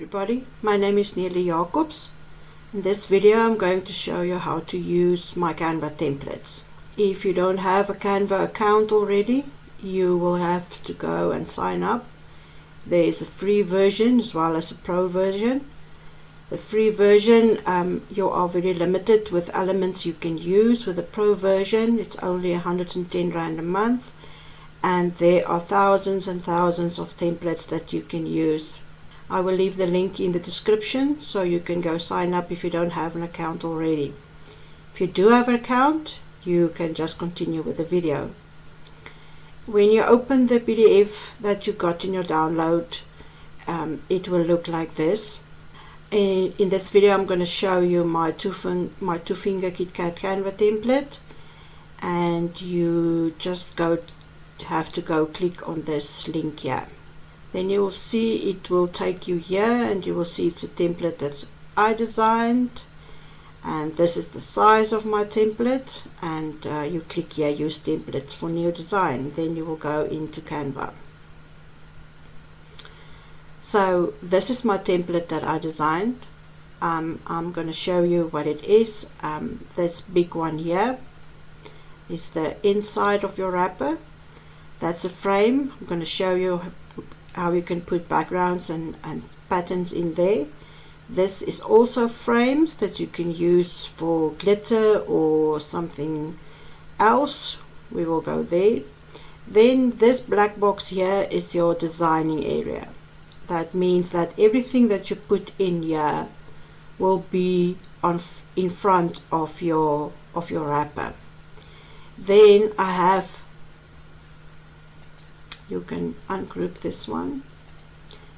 everybody, my name is Neely Jacobs. In this video I'm going to show you how to use my Canva templates. If you don't have a Canva account already, you will have to go and sign up. There is a free version as well as a pro version. The free version, you are very limited with elements you can use. With the pro version, it's only 110 Rand a month, and there are thousands and thousands of templates that you can use. I will leave the link in the description so you can go sign up if you don't have an account already. If you do have an account, you can just continue with the video. When you open the PDF that you got in your download, it will look like this. In this video I'm going to show you my two-finger KitKat Canva template, and you just have to go click on this link here. Then you will see it will take you here, and you will see it's a template that I designed, and this is the size of my template, and you click here, use templates for new design. Then you will go into Canva. So this is my template that I designed. I'm going to show you what it is. This big one here is the inside of your wrapper. That's a frame. I'm going to show you how you can put backgrounds and patterns in there. This is also frames that you can use for glitter or something else. We will go there. Then this black box here is your designing area. That means that everything that you put in here will be in front of your wrapper. Then I have, you can ungroup this one.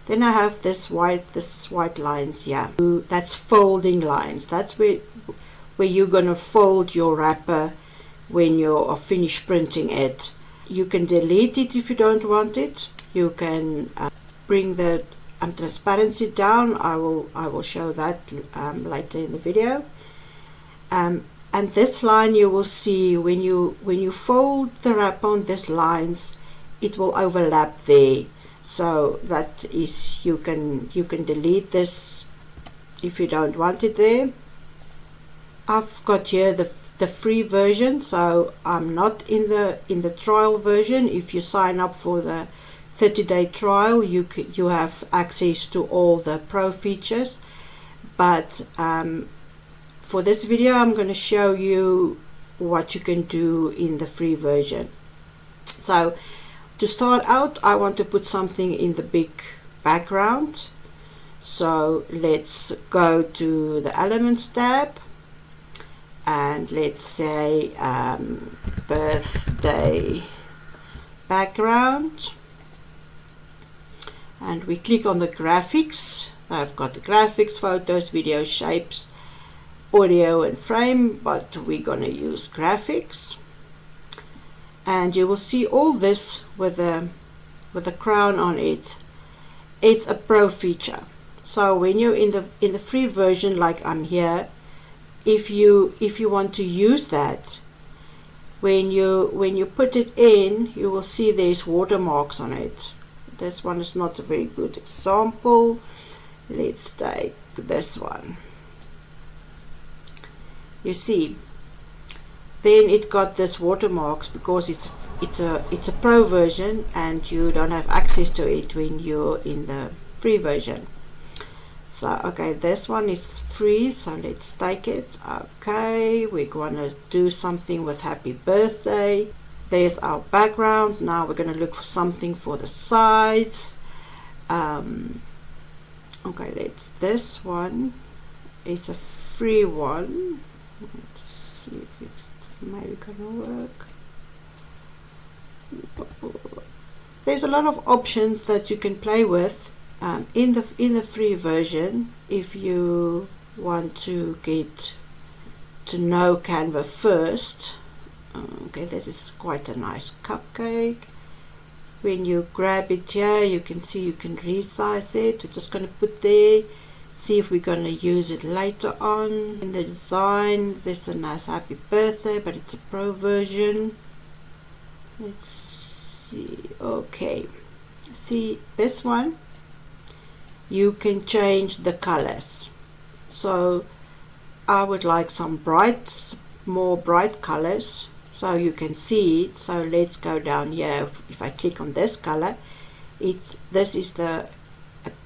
Then I have this white lines here. That's folding lines. That's where you're gonna fold your wrapper when you are finished printing it. You can delete it if you don't want it. You can bring the transparency down. I will show that later in the video. And this line you will see when you fold the wrapper on these lines, it will overlap there. So that is, you can delete this if you don't want it there. I've got here the free version, so I'm not in the trial version. If you sign up for the 30-day trial, you have access to all the pro features. But for this video I'm going to show you what you can do in the free version. So to start out, I want to put something in the big background. So let's go to the Elements tab, and let's say birthday background, and we click on the graphics. I've got the graphics, photos, video, shapes, audio and frame, but we're gonna use graphics. And you will see all this with a crown on it. It's a pro feature. So when you're in the free version, like I'm here, if you want to use that, when you put it in, you will see there's watermarks on it. This one is not a very good example. Let's take this one. You see, then it got this watermarks because it's a pro version and you don't have access to it when you're in the free version. So okay, this one is free, so let's take it. Okay, we're gonna do something with happy birthday. There's our background. Now we're gonna look for something for the sides. Okay, this one is a free one. Let's see if it's maybe gonna work. There's a lot of options that you can play with in the free version if you want to get to know Canva first. Okay, this is quite a nice cupcake. When you grab it here, you can see you can resize it. We're just going to put there, see if we're going to use it later on in the design. This is a nice happy birthday, but it's a pro version. Let's see. Okay, see this one you can change the colors. So I would like some more bright colors so you can see it. So let's go down here. If I click on this color, this is the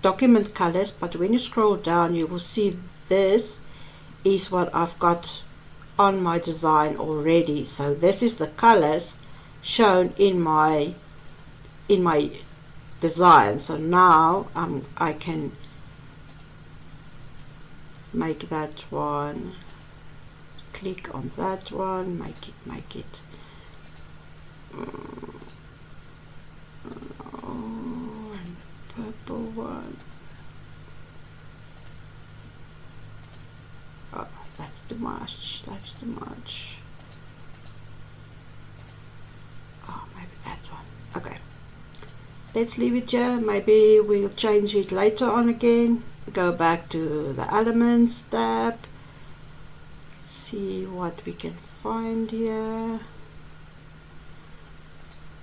document colors, but when you scroll down you will see this is what I've got on my design already. So this is the colors shown in my design. So now I can make that one, click on that one, make it and the purple one. Oh, that's too much, oh, maybe that one. Okay, let's leave it here. Maybe we'll change it later on again. Go back to the elements tab, see what we can find here.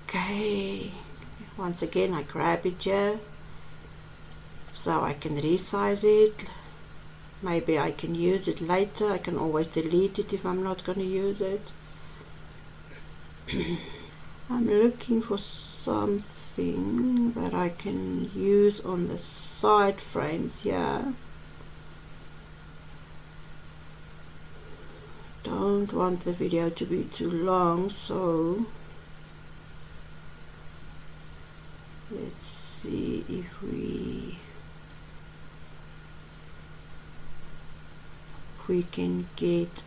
Okay, once again I grab it here so I can resize it. Maybe I can use it later. I can always delete it if I'm not going to use it. I'm looking for something that I can use on the side frames here. Don't want the video to be too long, so let's see if we can get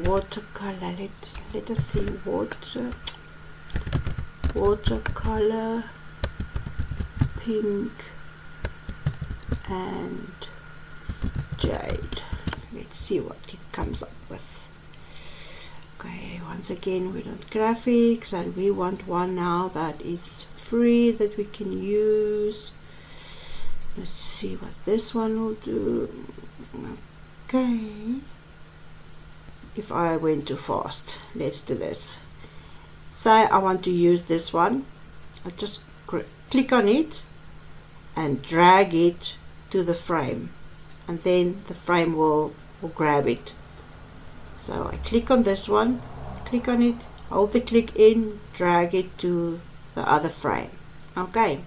watercolor. Let us see, watercolor, pink and jade. Let's see what it comes up with. Okay, once again we want graphics, and we want one now that is free that we can use. Let's see what this one will do. Okay, if I went too fast, let's do this. Say I want to use this one. I just click on it and drag it to the frame, and then the frame will grab it. So I click on this one, click on it, hold the click in, drag it to the other frame. Okay,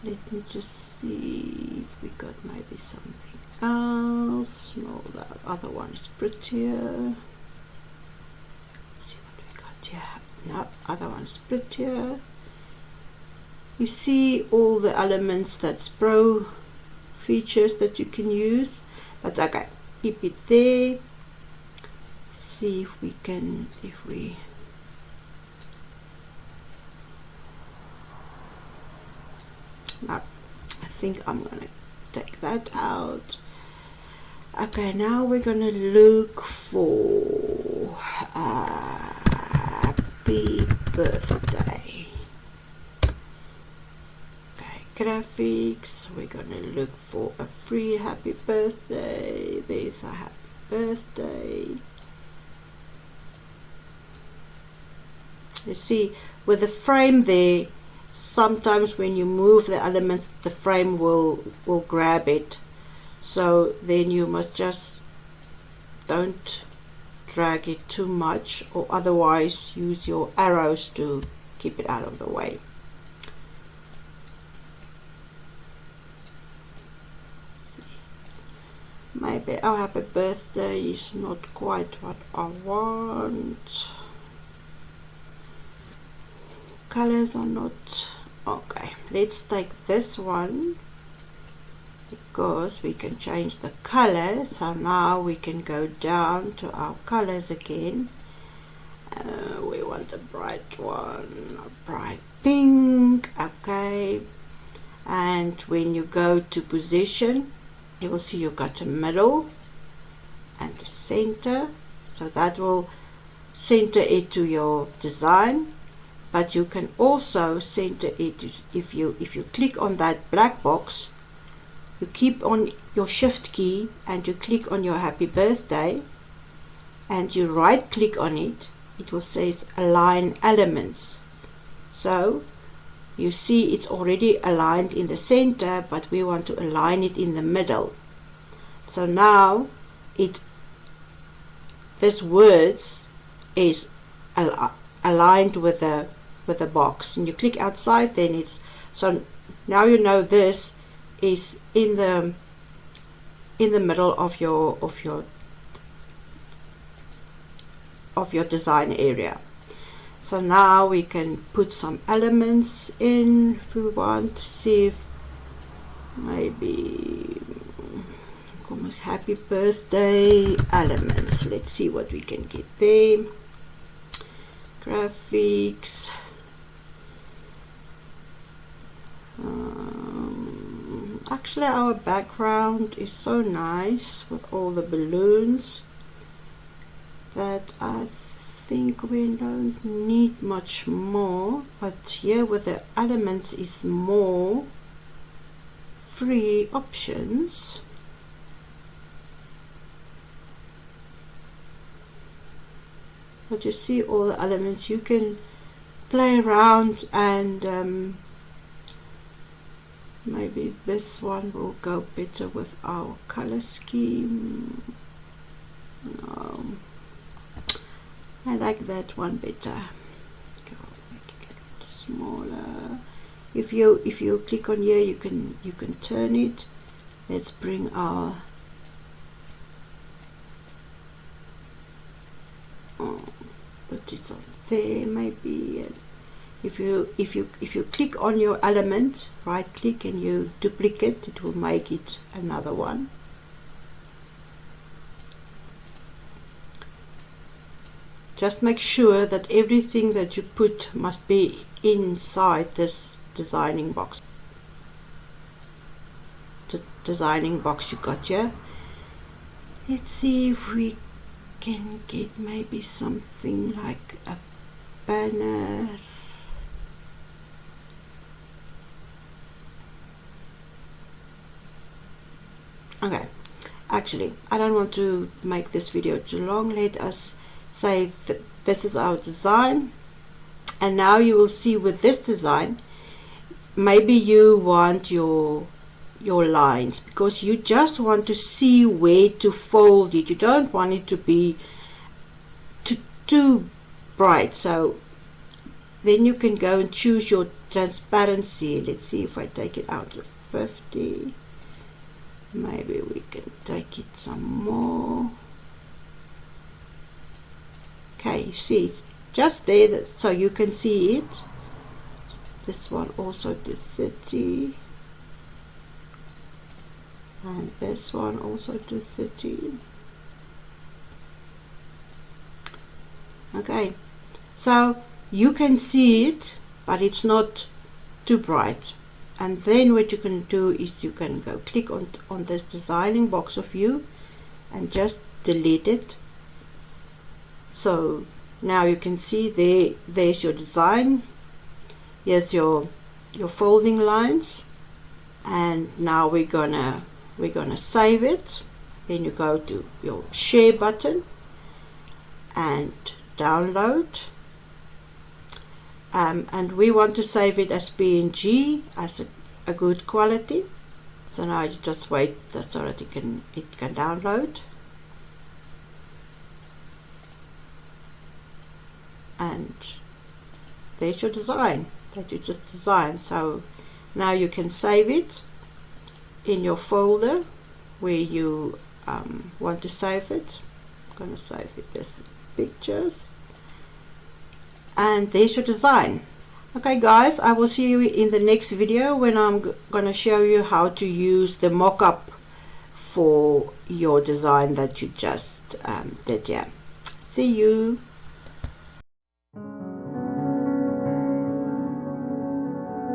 let me just see if we got maybe something else. No, that other one is prettier. Let's see what we got here. No, other one's prettier. You see all the elements, that's pro features that you can use. But okay, keep it there. See if we can, no, I think I'm gonna take that out. Okay, now we're gonna look for happy birthday. Okay, graphics, we're gonna look for a free happy birthday. There's a happy birthday. You see, with the frame there, sometimes when you move the elements, the frame will grab it. So then you must just don't drag it too much, or otherwise use your arrows to keep it out of the way. Maybe our happy birthday is not quite what I want. Colors are not okay. Let's take this one because we can change the color. So now we can go down to our colors again. We want a bright one, a bright pink. Okay, and when you go to position, you will see you've got a middle and the center, so that will center it to your design. But you can also center it if you click on that black box, you keep on your shift key and you click on your happy birthday and you right click on it, it will say align elements. So you see it's already aligned in the center, but we want to align it in the middle. So now this words is aligned with the box, and you click outside, then it's, so now you know this is in the middle of your design area. So now we can put some elements in if we want to see if maybe happy birthday elements. Let's see what we can get there. Graphics. Actually our background is so nice with all the balloons that I think we don't need much more, but here with the elements is more free options. But you see all the elements, you can play around, and maybe this one will go better with our color scheme. No, I like that one better. I'll make it smaller. If you click on here, you can turn it. Let's bring our put it on there maybe. If you click on your element, right click, and you duplicate, it will make it another one. Just make sure that everything that you put must be inside this designing box. The designing box you got here. Let's see if we can get maybe something like a banner. Okay, actually I don't want to make this video too long. Let us say this is our design, and now you will see with this design, maybe you want your lines, because you just want to see where to fold it. You don't want it to be too bright, so then you can go and choose your transparency. Let's see if I take it out to 50. Maybe we can take it some more. Okay, you see it's just there, so you can see it. This one also to 30, and this one also to 30. Okay, so you can see it, but it's not too bright. And then what you can do is you can go click on this designing box of you and just delete it. So now you can see there's your design. Here's your folding lines, and now we're gonna save it. Then you go to your share button and download. And we want to save it as PNG, as a good quality. So now you just wait so that it can download. And there's your design that you just designed. So now you can save it in your folder where you want to save it. I'm going to save it as pictures. And there's your design. Okay guys, I will see you in the next video when I'm going to show you how to use the mock-up for your design that you just did here. See you.